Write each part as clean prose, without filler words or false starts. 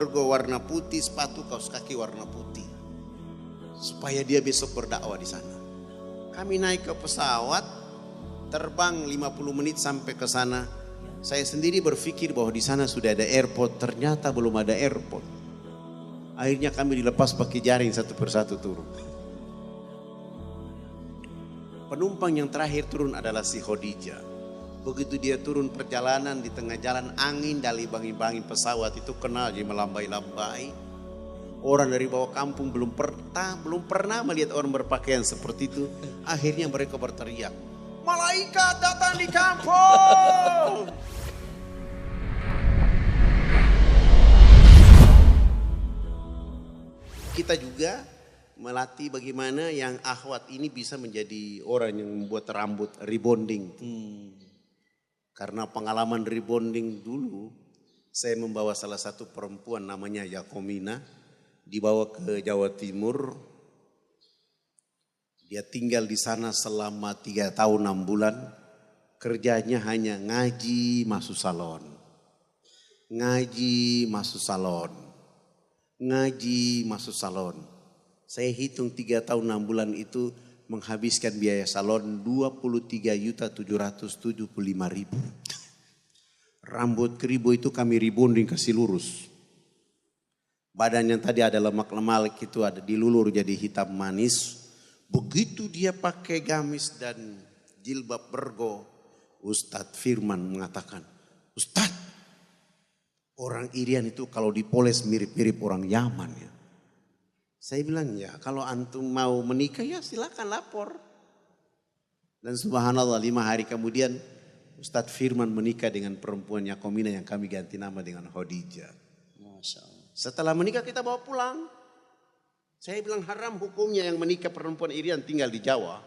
Bergo warna putih, sepatu kaos kaki warna putih. Supaya dia besok berdakwah di sana. Kami naik ke pesawat, terbang 50 menit sampai ke sana. Saya sendiri berpikir bahwa di sana sudah ada airport, ternyata belum ada airport. Akhirnya kami dilepas pakai jaring satu persatu turun. Penumpang yang terakhir turun adalah si Khadijah. Begitu dia turun perjalanan di tengah jalan, angin dari bangin-bangin pesawat itu kena jadi melambai-lambai. Orang dari bawah kampung belum pernah melihat orang berpakaian seperti itu. Akhirnya mereka berteriak, "Malaikat datang di kampung!" Kita juga melatih bagaimana yang akhwat ini bisa menjadi orang yang membuat rambut rebonding. Karena pengalaman rebonding dulu, saya membawa salah satu perempuan namanya Yakomina, dibawa ke Jawa Timur. Dia tinggal di sana selama 3 tahun 6 bulan. Kerjanya hanya ngaji masuk salon. Ngaji masuk salon. Ngaji masuk salon. Saya hitung 3 tahun 6 bulan itu menghabiskan biaya salon 23.775.000. Rambut keribu itu kami rebonding kasih lurus. Badan yang tadi ada lemak-lemak itu ada dilulur jadi hitam manis. Begitu dia pakai gamis dan jilbab bergo, Ustadz Firman mengatakan, "Ustadz, orang Irian itu kalau dipoles mirip-mirip orang Yaman ya." Saya bilang, ya kalau antum mau menikah ya silakan lapor. Dan subhanallah 5 hari kemudian Ustadz Firman menikah dengan perempuan Yakomina yang kami ganti nama dengan Khadijah. Masya Allah. Setelah menikah kita bawa pulang. Saya bilang haram hukumnya yang menikah perempuan Irian tinggal di Jawa.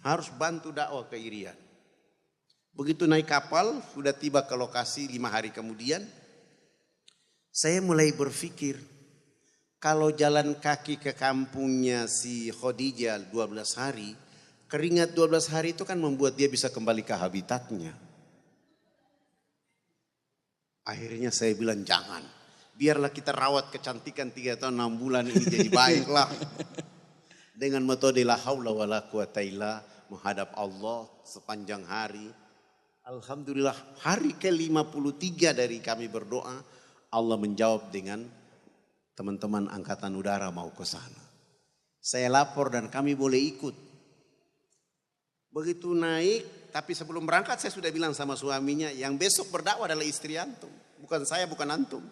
Harus bantu dakwah ke Irian. Begitu naik kapal sudah tiba ke lokasi 5 hari kemudian. Saya mulai berpikir, kalau jalan kaki ke kampungnya si Khadijah 12 hari, keringat 12 hari itu kan membuat dia bisa kembali ke habitatnya. Akhirnya saya bilang jangan. Biarlah kita rawat kecantikan 3 tahun 6 bulan ini jadi baiklah. Dengan metode la haula wala quwata illa menghadap Allah sepanjang hari. Alhamdulillah hari ke-53 dari kami berdoa, Allah menjawab dengan teman-teman angkatan udara mau ke sana. Saya lapor dan kami boleh ikut. Begitu naik, tapi sebelum berangkat saya sudah bilang sama suaminya, yang besok berdakwah adalah istri antum. Bukan saya, bukan antum.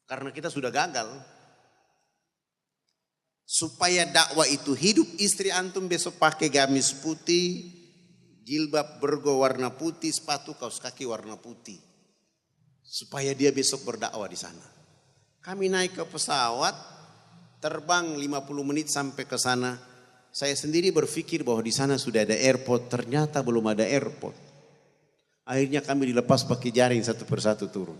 Karena kita sudah gagal. Supaya dakwah itu hidup, istri antum besok pakai gamis putih, jilbab bergo warna putih, sepatu kaos kaki warna putih. Supaya dia besok berdakwah di sana. Kami naik ke pesawat, terbang 50 menit sampai ke sana. Saya sendiri berpikir bahwa di sana sudah ada airport, ternyata belum ada airport. Akhirnya kami dilepas pakai jaring satu persatu turun.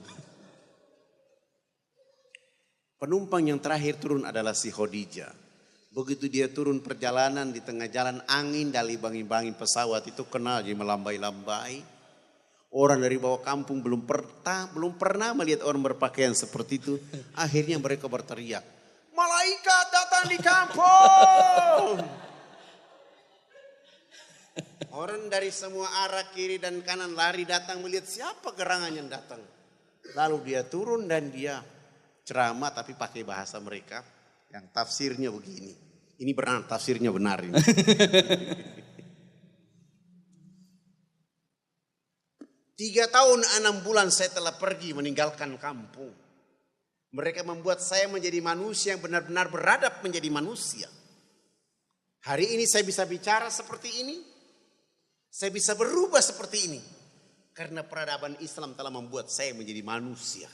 Penumpang yang terakhir turun adalah si Khadijah. Begitu dia turun perjalanan di tengah jalan, angin dari bangin-bangin pesawat itu kena jadi melambai-lambai. Orang dari bawah kampung belum pernah melihat orang berpakaian seperti itu. Akhirnya mereka berteriak, "Malaikat datang di kampung!" Orang dari semua arah kiri dan kanan lari datang melihat siapa gerangan yang datang. Lalu dia turun dan dia ceramah tapi pakai bahasa mereka yang tafsirnya begini. Ini benar, tafsirnya benar ini. 3 tahun 6 bulan saya telah pergi meninggalkan kampung. Mereka membuat saya menjadi manusia yang benar-benar beradab menjadi manusia. Hari ini saya bisa bicara seperti ini. Saya bisa berubah seperti ini. Karena peradaban Islam telah membuat saya menjadi manusia.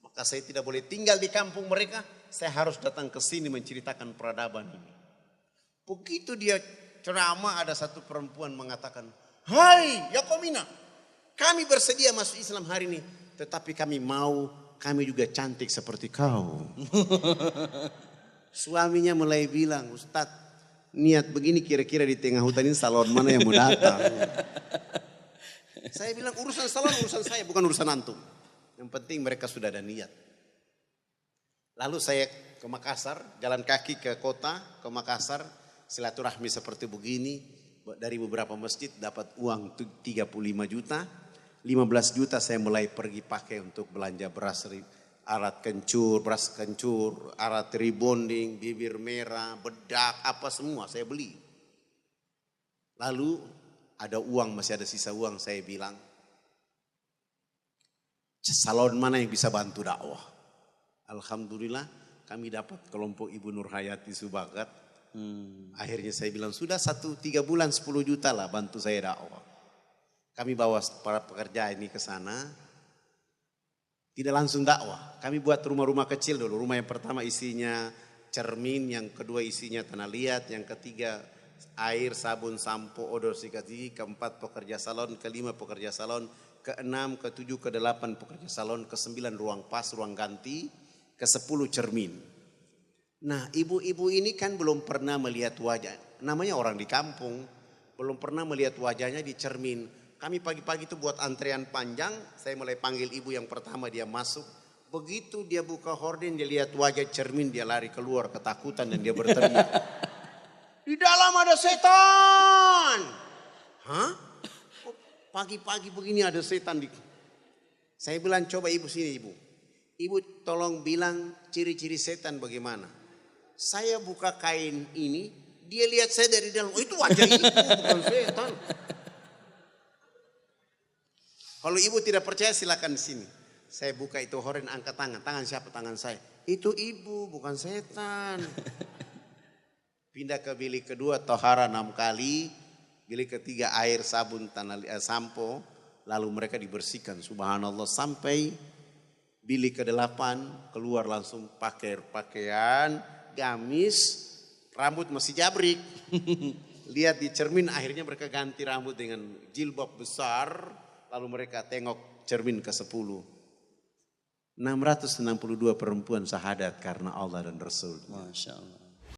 Maka saya tidak boleh tinggal di kampung mereka. Saya harus datang ke sini menceritakan peradaban ini. Begitu dia ceramah, ada satu perempuan mengatakan, "Hai Yakomina, kami bersedia masuk Islam hari ini. Tetapi kami juga cantik seperti kau." Suaminya mulai bilang, "Ustadz, niat begini kira-kira di tengah hutan ini salon mana yang mau datang?" Saya bilang urusan salon urusan saya, bukan urusan antum. Yang penting mereka sudah ada niat. Lalu saya ke Makassar, jalan kaki ke kota, ke Makassar, silaturahmi seperti begini, dari beberapa masjid dapat uang 35 juta, 15 juta saya mulai pergi pakai untuk belanja beras, alat kencur, beras kencur, alat rebonding, bibir merah, bedak, apa semua saya beli. Lalu ada uang, masih ada sisa uang, saya bilang, salon mana yang bisa bantu dakwah? Alhamdulillah kami dapat kelompok Ibu Nurhayati Subagat. Akhirnya saya bilang sudah 3 bulan 10 juta lah bantu saya dakwah. Kami bawa para pekerja ini ke sana. Tidak langsung dakwah. Kami buat rumah-rumah kecil dulu. Rumah yang pertama isinya cermin, yang kedua isinya tanah liat, yang ketiga air, sabun, sampo, odol sikat gigi, keempat pekerja salon, kelima pekerja salon, keenam, ketujuh, kedelapan pekerja salon, kesembilan ruang pas, ruang ganti, ke-10 cermin. Nah, ibu-ibu ini kan belum pernah melihat wajah. Namanya orang di kampung, belum pernah melihat wajahnya di cermin. Kami pagi-pagi itu buat antrean panjang, saya mulai panggil ibu yang pertama, dia masuk. Begitu dia buka horden, dia lihat wajah cermin, dia lari keluar ketakutan dan dia berteriak. Di dalam ada setan. Hah? Pagi-pagi begini ada setan. Saya bilang coba ibu sini ibu. Ibu tolong bilang ciri-ciri setan bagaimana. Saya buka kain ini, dia lihat saya dari dalam. Oh itu wajah ibu bukan setan. Kalau ibu tidak percaya silakan di sini. Saya buka itu horden, angkat tangan. Tangan siapa? Tangan saya. Itu ibu bukan setan. Pindah ke bilik kedua, tohara 6 kali. Bilik ketiga air, sabun, sampo. Lalu mereka dibersihkan. Subhanallah sampai bilik ke-8 keluar langsung pakai pakaian, gamis, rambut masih jabrik. Lihat di cermin akhirnya mereka ganti rambut dengan jilbab besar. Lalu mereka tengok cermin ke-10. 662 perempuan syahadat karena Allah dan Rasul. Masya Allah.